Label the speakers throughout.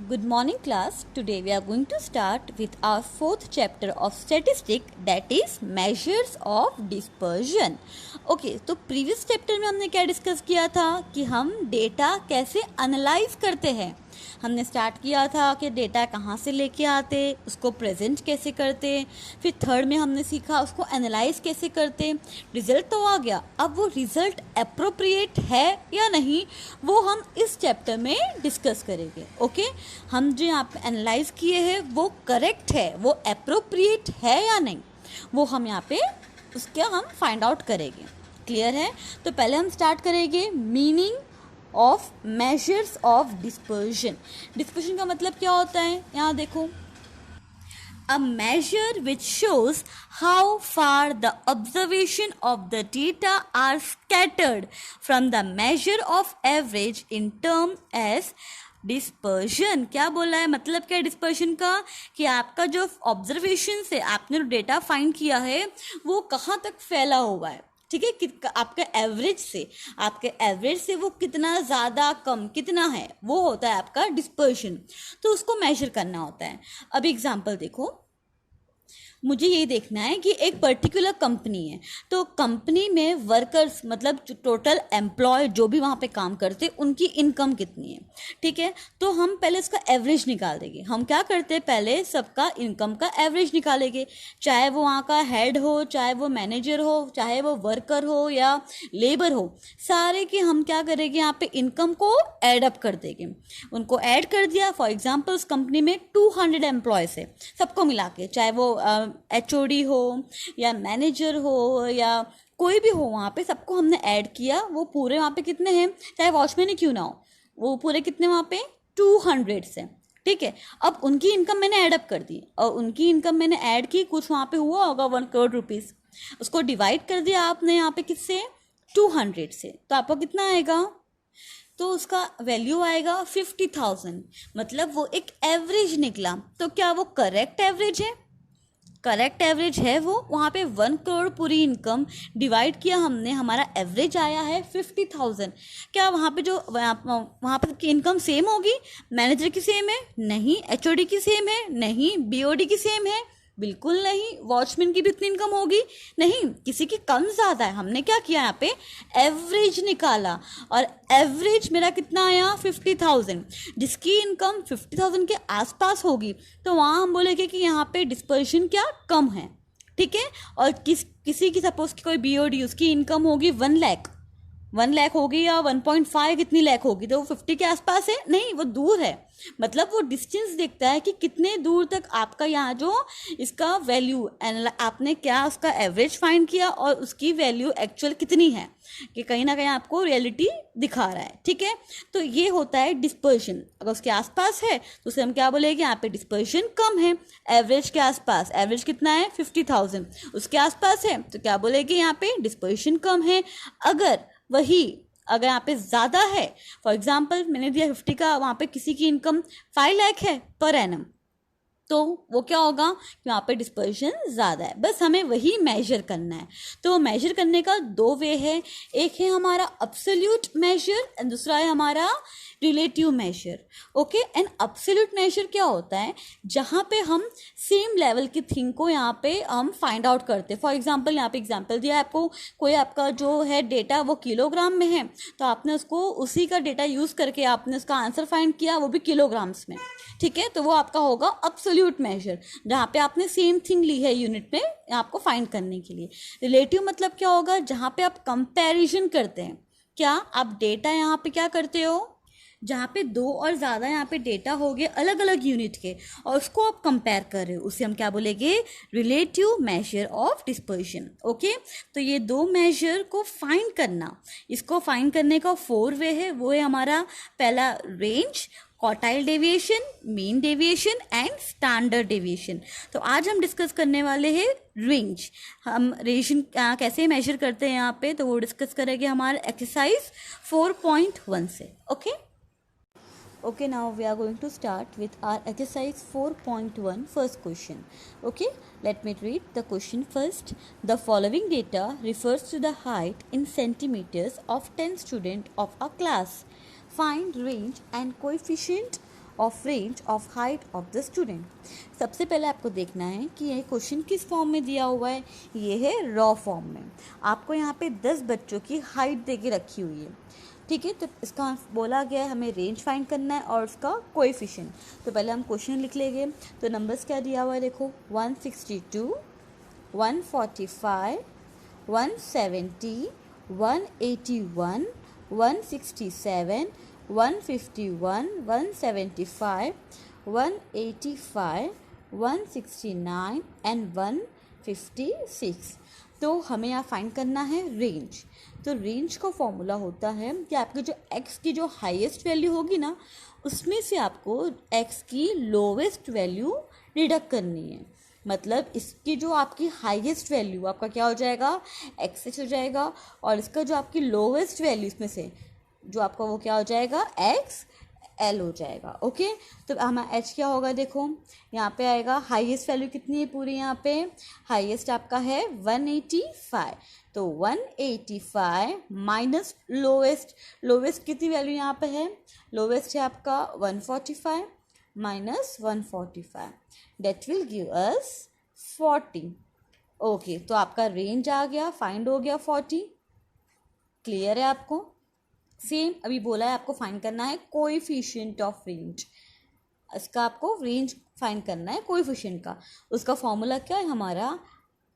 Speaker 1: Good morning class. Today we are going to start with our fourth chapter of statistics, that is measures of dispersion. Okay, तो previous chapter में हमने क्या discuss किया था कि हम डेटा कैसे एनालाइज करते हैं. हमने स्टार्ट किया था कि डेटा कहाँ से लेके आते, उसको प्रेजेंट कैसे करते, फिर थर्ड में हमने सीखा उसको एनालाइज कैसे करते. रिजल्ट तो आ गया, अब वो रिजल्ट अप्रोप्रिएट है या नहीं वो हम इस चैप्टर में डिस्कस करेंगे. ओके, हम जो यहाँ पे एनालाइज किए हैं वो करेक्ट है, वो अप्रोप्रिएट है या नहीं, वो हम यहाँ पे उसका हम फाइंड आउट करेंगे. क्लियर है? तो पहले हम स्टार्ट करेंगे meaning of measures of dispersion. Dispersion का मतलब क्या होता है, यहाँ देखो. A measure which shows how far the observation of the data are scattered from the measure of average in term as dispersion. क्या बोला है, मतलब क्या है डिस्पर्शन का, कि आपका जो ऑब्जर्वेशन से आपने जो डेटा फाइंड किया है वो कहाँ तक फैला हुआ है. ठीक है, आपके एवरेज से वो कितना ज़्यादा कम कितना है, वो होता है आपका डिस्पर्शन. तो उसको मेजर करना होता है. अब एग्जांपल देखो, मुझे ये देखना है कि एक पर्टिकुलर कंपनी है, तो कंपनी में वर्कर्स मतलब टोटल एम्प्लॉय जो भी वहाँ पे काम करते उनकी इनकम कितनी है. ठीक है, तो हम पहले उसका एवरेज निकाल देंगे. हम क्या करते हैं, पहले सबका इनकम का एवरेज निकालेंगे, चाहे वो वहाँ का हेड हो, चाहे वो मैनेजर हो, चाहे वो वर्कर हो या लेबर हो, सारे की हम क्या करेंगे यहाँ पे इनकम को ऐड अप कर देंगे. उनको ऐड कर दिया. फॉर एग्जाम्पल उस कंपनी में 200 एम्प्लॉयज़ है, सबको मिला के, चाहे वो एचओडी हो या मैनेजर हो या कोई भी हो, वहाँ पे सबको हमने ऐड किया. वो पूरे वहाँ पे कितने हैं, चाहे वॉचमैन ही क्यों ना हो, वो पूरे कितने वहाँ पे 200 से. ठीक है, अब उनकी इनकम मैंने ऐड अप कर दी और उनकी इनकम मैंने ऐड की, कुछ वहाँ पे हुआ होगा 1 करोड़ रुपीज़, उसको डिवाइड कर दिया आपने यहाँ पे किससे, 200 से, तो आपको कितना आएगा, तो उसका वैल्यू आएगा 50,000. मतलब वो एक एवरेज निकला. तो क्या वो करेक्ट एवरेज है? करेक्ट एवरेज है वो. वहाँ पे 1 करोड़ पूरी इनकम डिवाइड किया हमने, हमारा एवरेज आया है 50,000. क्या वहाँ पे जो वहाँ पे की इनकम सेम होगी, मैनेजर की सेम है नहीं, एचओडी की सेम है नहीं, बीओडी की सेम है बिल्कुल नहीं, वॉचमैन की भी इतनी इनकम होगी नहीं, किसी की कम ज़्यादा है. हमने क्या किया, यहाँ पे एवरेज निकाला और एवरेज मेरा कितना आया 50,000. जिसकी इनकम 50,000 के आसपास होगी तो वहाँ हम बोलेंगे कि यहाँ पे डिस्पर्शन क्या कम है. ठीक है, और किसी की सपोज की कोई बीओडी, उसकी इनकम होगी 1 लाख होगी या 1.5 कितनी लाख होगी, तो वो 50 के आसपास है नहीं, वो दूर है. मतलब वो डिस्टेंस देखता है कि कितने दूर तक आपका यहाँ जो इसका वैल्यू, आपने क्या उसका एवरेज फाइंड किया और उसकी वैल्यू एक्चुअल कितनी है, कि कहीं ना कहीं आपको रियलिटी दिखा रहा है. ठीक है, तो ये होता है डिस्पर्शन. अगर उसके आसपास है तो उसे हम क्या बोलेंगे, यहाँ पे डिस्पर्शन कम है. एवरेज के आसपास, एवरेज कितना है 50,000, उसके आसपास है तो क्या बोलेंगे, यहाँ पे डिस्पर्शन कम है. अगर यहाँ पे ज़्यादा है, फॉर एग्जांपल मैंने दिया 50 का, वहाँ पे किसी की इनकम 5 लाख है पर एनम, तो वो क्या होगा कि वहाँ पे डिस्पर्शन ज़्यादा है. बस हमें वही मेजर करना है. तो मेजर करने का 2 वे है, एक है हमारा एब्सोल्यूट मेजर एंड दूसरा है हमारा relative major. Okay, and absolute major क्या होता है, जहाँ पे हम सेम लेवल की थिंग को यहाँ पे हम फाइंड आउट करते हैं. फॉर एग्जांपल यहाँ पे एग्जांपल दिया है आपको, कोई आपका जो है डेटा वो किलोग्राम में है, तो आपने उसको उसी का डेटा यूज़ करके आपने उसका आंसर फाइंड किया, वो भी किलोग्राम्स में. ठीक है, तो वो आपका होगा एब्सोल्यूट मेजर, जहाँ पे आपने सेम थिंग ली है यूनिट में आपको फाइंड करने के लिए. रिलेटिव मतलब क्या होगा, जहाँ पे आप कंपैरिजन करते हैं. क्या आप डेटा यहाँ पे क्या करते हो, जहाँ पे 2 और ज़्यादा यहाँ पे डेटा हो गए अलग अलग यूनिट के और उसको आप कंपेयर कर रहे हो, उसे हम क्या बोलेंगे, relative measure of dispersion. Okay, तो ये 2 मेजर को फाइंड करना, इसको फाइंड करने का 4 वे है. वो है हमारा पहला range, quartile deviation, mean deviation and standard deviation. तो आज हम डिस्कस करने वाले हैं रेंज. हम रेशन कैसे मेजर करते हैं यहाँ पे, तो वो डिस्कस करेंगे हमारे एक्सरसाइज 4.1 से. Okay, now we are going to start with our exercise 4.1 first question. Okay, let me read the question first. The following data refers to the height in centimeters of 10 students of a class. Find range and coefficient of range of height of the student. सबसे पहले आपको देखना है कि ये question किस form में दिया हुआ है। ये है रॉ फॉर्म में। आपको यहाँ पे 10 बच्चों की हाइट दे के रखी हुई है, ठीक है। तो इसका बोला गया है हमें रेंज फाइंड करना है और उसका कोएफिशिएंट। तो पहले हम क्वेश्चन लिख लेंगे। तो नंबर्स क्या दिया हुआ है देखो, 162, 145, 170, 181, 167, 151, 175, 185, 169 एंड 156। तो हमें यहाँ फाइंड करना है रेंज। तो रेंज का फॉर्मूला होता है कि आपकी जो x की जो हाईएस्ट वैल्यू होगी ना, उसमें से आपको x की लोवेस्ट वैल्यू डिडक्ट करनी है। मतलब इसकी जो आपकी हाईएस्ट वैल्यू आपका क्या हो जाएगा, एक्स हो जाएगा, और इसका जो आपकी लोवेस्ट वैल्यू इसमें से जो आपका वो क्या हो जाएगा, एक्स एल हो जाएगा। ओके, तो हमारा एच क्या होगा देखो, यहाँ पे आएगा हाईएस्ट वैल्यू कितनी है पूरी, यहाँ पे हाईएस्ट आपका है 185। तो 185 माइनस लोवेस्ट, लोवेस्ट कितनी वैल्यू यहाँ पे है, लोवेस्ट है आपका 145 minus 145, that will give us 40। Okay, तो आपका रेंज आ गया, फाइंड हो गया 40। क्लियर है आपको। सेम अभी बोला है आपको फाइंड करना है कोएफिशिएंट ऑफ रेंज। इसका आपको रेंज फाइंड करना है कोएफिशिएंट का। उसका फॉर्मूला क्या है हमारा,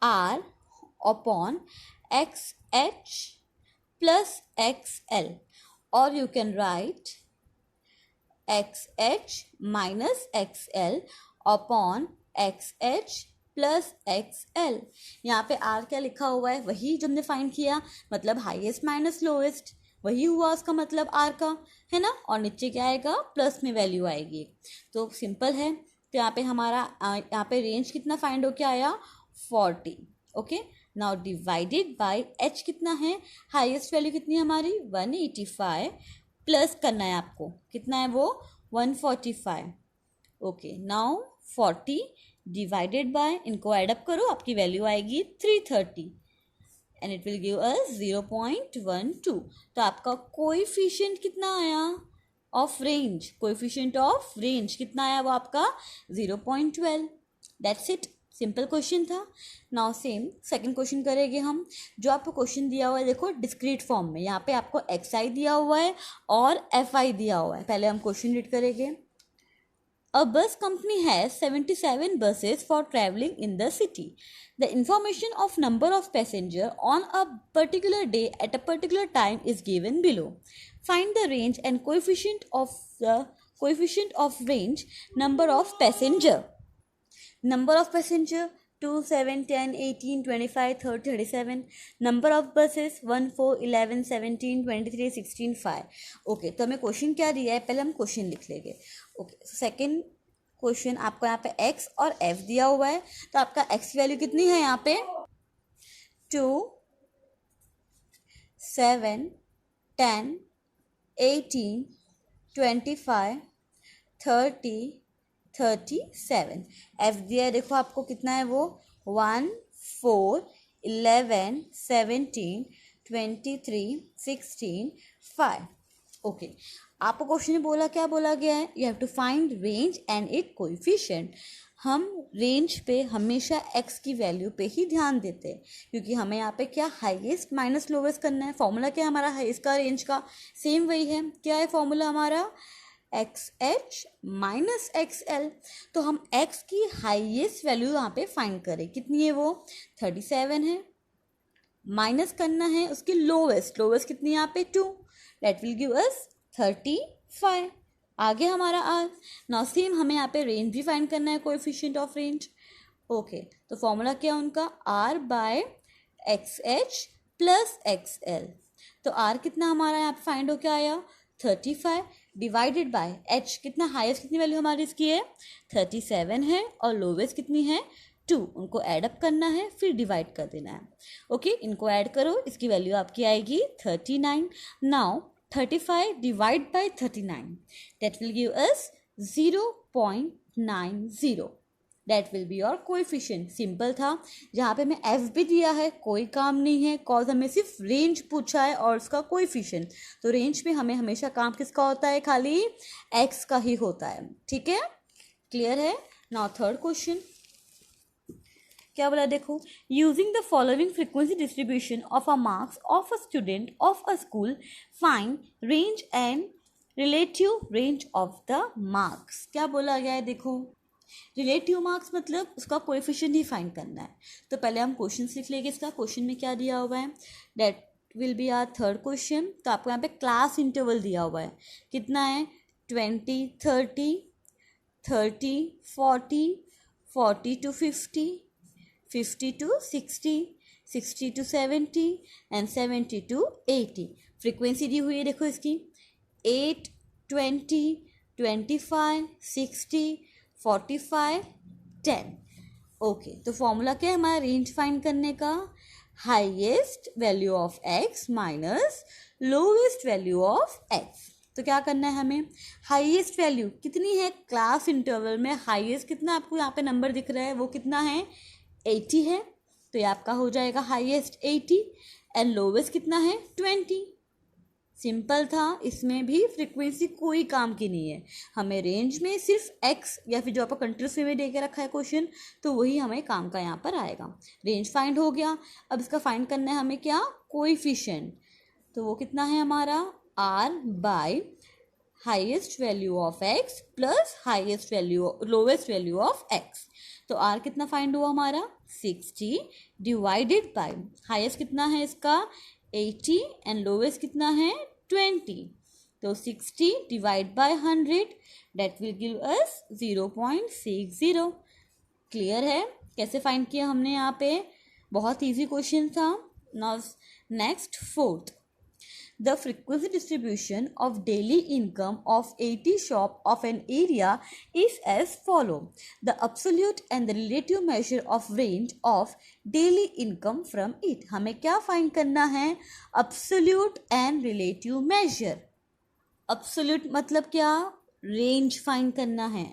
Speaker 1: r upon x H plus x l, और you can write x h minus x l upon x H plus x l. यहाँ पे r क्या लिखा हुआ है, वही जो हमने फाइंड किया, मतलब हाईएस्ट माइनस लोएस्ट, वही हुआ उसका मतलब r का, है ना। और नीचे क्या आएगा, प्लस में वैल्यू आएगी। तो सिंपल है। तो यहाँ पे हमारा यहाँ पे रेंज कितना फाइंड होके आया, 40। Okay, now divided by h कितना है, हाईएस्ट वैल्यू कितनी है हमारी 185, प्लस करना है आपको, कितना है वो 145। ओके, नाउ 40 डिवाइडेड बाय, इनको एडअप करो, आपकी वैल्यू आएगी 330 एंड इट विल गिव अस 0.12। तो आपका कोएफिशिएंट कितना आया of range, coefficient of range कितना आया वो आपका 0.12। दैट्स इट, सिंपल क्वेश्चन था। नाउ सेम सेकंड क्वेश्चन करेंगे हम। जो आपको क्वेश्चन दिया हुआ है देखो डिस्क्रीट फॉर्म में, यहाँ पे आपको xi दिया हुआ है और fi दिया हुआ है। पहले हम क्वेश्चन रीड करेंगे। A bus company has 77 buses for traveling in the city. The information of number of passenger on a particular day at a particular time is given below. Find the range and coefficient of range number of passenger. Number of passenger 2, 7, 10, 18, 25, 30, 37. Number of buses 1, 4, 11, 17, 23, 16, 5. Okay, तो हमें question क्या दिया है, पहले हम question लिख लेंगे। Okay, second question आपको यहाँ पे x और f दिया हुआ है। तो आपका x की वैल्यू कितनी है यहाँ पे 2, 7, 10, 18, 25, 30, 37। f दिया है देखो आपको कितना है वो 1, 4, 11, 17, 23, 16, 5। ओके, आपको क्वेश्चन में बोला क्या बोला गया है, you have to find range and it coefficient. हम रेंज पे हमेशा x की वैल्यू पे ही ध्यान देते हैं, क्योंकि हमें यहाँ पे क्या हाईएस्ट माइनस लोवेस्ट करना है। फॉर्मूला क्या है हमारा हाईएस्ट का रेंज का, सेम वही है। क्या है फॉर्मूला हमारा, x h minus x L. तो हम x की हाईएस्ट वैल्यू यहाँ पे फाइंड करें, कितनी है वो 37 है, माइनस करना है उसकी लोवेस्ट, लोवेस्ट कितनी है यहाँ पे 2, दैट विल गिव अस 35। आगे हमारा r। नाउ सेम हमें यहाँ पे रेंज भी फाइंड करना है, कोएफिशिएंट ऑफ रेंज। ओके, तो फॉर्मूला क्या है उनका, r by x H plus x L. तो r कितना हमारा यहाँ पे फाइंड हो क्या आया 35 डिवाइडेड बाय h, कितना हाईएस्ट कितनी वैल्यू हमारी इसकी है 37 है, और लोवेस्ट कितनी है 2। उनको ऐडअप करना है, फिर डिवाइड कर देना है। ओके, इनको ऐड करो, इसकी वैल्यू आपकी आएगी 39। Now 35 divide by 39, that will give us 0.90। That will be your coefficient. Simple था। जहाँ पे मैं एफ भी दिया है कोई काम नहीं है, कॉज हमें सिर्फ रेंज पूछा है और उसका कोएफिशिएंट। तो रेंज में हमें हमेशा काम किसका होता है, खाली एक्स का ही होता है। ठीक है, क्लियर है। नाउ थर्ड क्वेश्चन क्या बोला देखो, using the following frequency distribution of a marks of a student of a school find range and relative range of the marks. क्या बोला गया है देखो, रिलेटिव मार्क्स मतलब उसका कोएफिशिएंट ही फाइंड करना है। तो पहले हम क्वेश्चन लिख लेंगे। इसका क्वेश्चन में क्या दिया हुआ है, that will be our third question. तो आपको यहाँ पे क्लास इंटरवल दिया हुआ है, कितना है 20, 30, 30, 40, 40 to 50, 50 to 60, 60 to 70 and 70 to 80। Frequency दी हुई है देखो इसकी 8, 20, 25, 60, 45, 10। ओके, तो फॉर्मूला क्या है हमारा रेंज फाइंड करने का, highest value of x minus lowest value of x. तो क्या करना है हमें, हाईएस्ट वैल्यू कितनी है, क्लास इंटरवल में हाईएस्ट कितना आपको यहाँ पे नंबर दिख रहा है वो कितना है 80 है। तो ये आपका हो जाएगा हाईएस्ट 80 एंड लोवेस्ट कितना है 20। सिंपल था, इसमें भी फ्रीक्वेंसी कोई काम की नहीं है। हमें रेंज में सिर्फ एक्स या फिर जो आपका कंट्रीज में दे के रखा है क्वेश्चन, तो वही हमें काम का यहाँ पर आएगा। रेंज फाइंड हो गया। अब इसका फाइंड करना है हमें क्या, कोएफिशिएंट। तो वो कितना है हमारा r by highest value of x प्लस highest value lowest value of x। तो r कितना फाइंड हुआ हमारा 60 डिवाइडेड बाय हाईएस्ट कितना है इसका 80 एंड लोवेस्ट कितना है 20। तो 60 divide by 100 that will give us 0.60। Clear है, कैसे फाइंड किया हमने यहाँ पे, बहुत इजी क्वेश्चन था। Now next fourth, the frequency distribution of daily income of 80 shop of an area is as follow, the absolute and the relative measure of range of daily income from it। हमें क्या find करना है, absolute and relative measure। absolute मतलब क्या, range find करना है,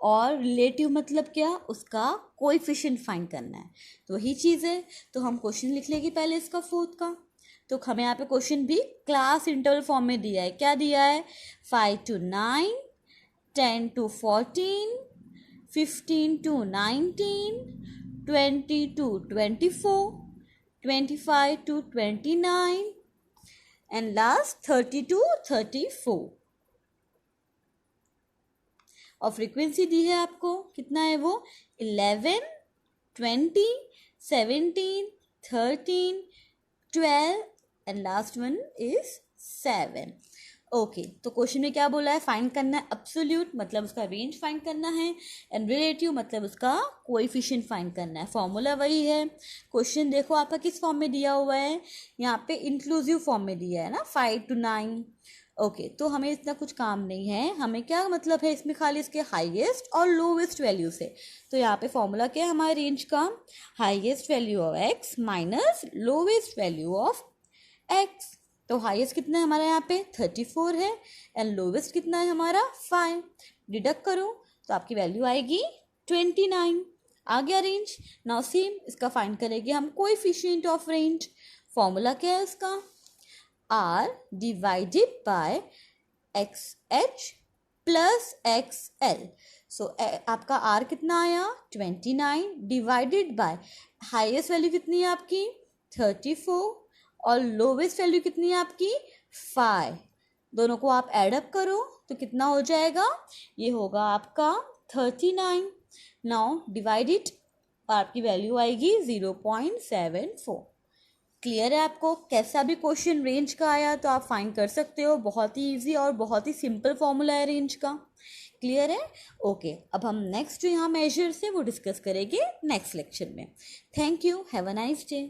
Speaker 1: और relative मतलब क्या, उसका कोएफिशिएंट फाइंड करना है। तो वही चीज़ है। तो हम क्वेश्चन लिख लेंगे पहले इसका फोर्थ का। तो हमें यहाँ पे क्वेश्चन भी क्लास इंटरवल फॉर्म में दिया है। क्या दिया है, 5 to 9, 10 to 14, 15 to 19, 20 to 24, 25 to 29 and last 30 to 34। और फ्रीक्वेंसी दी है आपको, कितना है वो 11, 20, 17, 13, 12 and last one is 7। Okay, तो क्वेश्चन में क्या बोला है, फाइंड करना है एब्सोल्यूट मतलब उसका रेंज फाइंड करना है, एंड रिलेटिव मतलब उसका कोएफिशिएंट फाइंड करना है। फॉर्मूला वही है। क्वेश्चन देखो आपका किस फॉर्म में दिया हुआ है, यहाँ पे इंक्लूसिव फॉर्म में दिया है ना, 5 to 9। ओके, तो हमें इतना कुछ काम नहीं है, हमें क्या मतलब है इसमें, खाली इसके हाईएस्ट और लोवेस्ट वैल्यू से। तो यहाँ पे फॉर्मूला क्या है हमारे रेंज का, highest value of x minus lowest value of x. तो हाईएस्ट कितना है हमारा यहाँ पे 34 है एंड लोवेस्ट कितना है हमारा 5। डिडक्ट करो तो आपकी वैल्यू आएगी 29। आ गया रेंज। नाउ सेम इसका फाइंड करेंगे हम कोएफिशिएंट ऑफ रेंज। फॉर्मूला क्या है उसका, r divided by x H plus x l. So आपका r कितना आया 29 डिवाइडेड बाय हाईएस्ट वैल्यू कितनी है आपकी 34 और लोवेस्ट वैल्यू कितनी है आपकी 5। दोनों को आप एडअप करो तो कितना हो जाएगा, ये होगा आपका 39। नाउ डिवाइडेड और आपकी वैल्यू आएगी 0.74। क्लियर है आपको, कैसा भी क्वेश्चन रेंज का आया तो आप फाइंड कर सकते हो। बहुत ही इजी और बहुत ही सिंपल फॉर्मूला है रेंज का। क्लियर है। ओके, अब हम नेक्स्ट जो यहाँ मेजर्स है वो डिस्कस करेंगे नेक्स्ट लेक्चर में। Thank you, have a nice day.